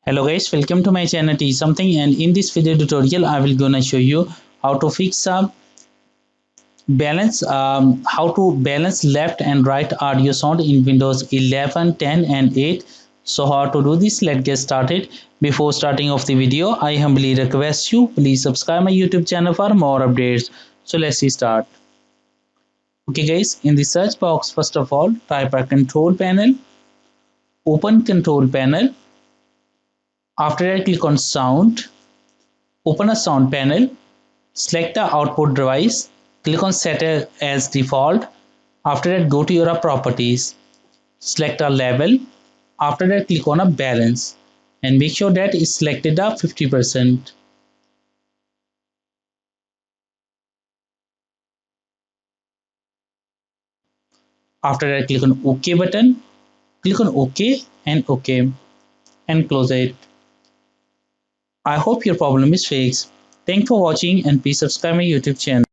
Hello guys, welcome to my channel Teach Something, and in this video tutorial I will gonna show you how to fix a balance how to balance left and right audio sound in Windows 11, 10 and 8. So how to do this? Let's get started. Before starting off the video, I humbly request you please subscribe my YouTube channel for more updates. So let's start. Okay guys, in the search box first of all type a control panel, open control panel. After that click on sound, open a sound panel. Select the output device, click on set as default. After that go to your properties, select a level. After that click on a balance and make sure that is selected at 50%. After that click on OK button, click on OK and OK and close it. I hope your problem is fixed. Thanks for watching and please subscribe my YouTube channel.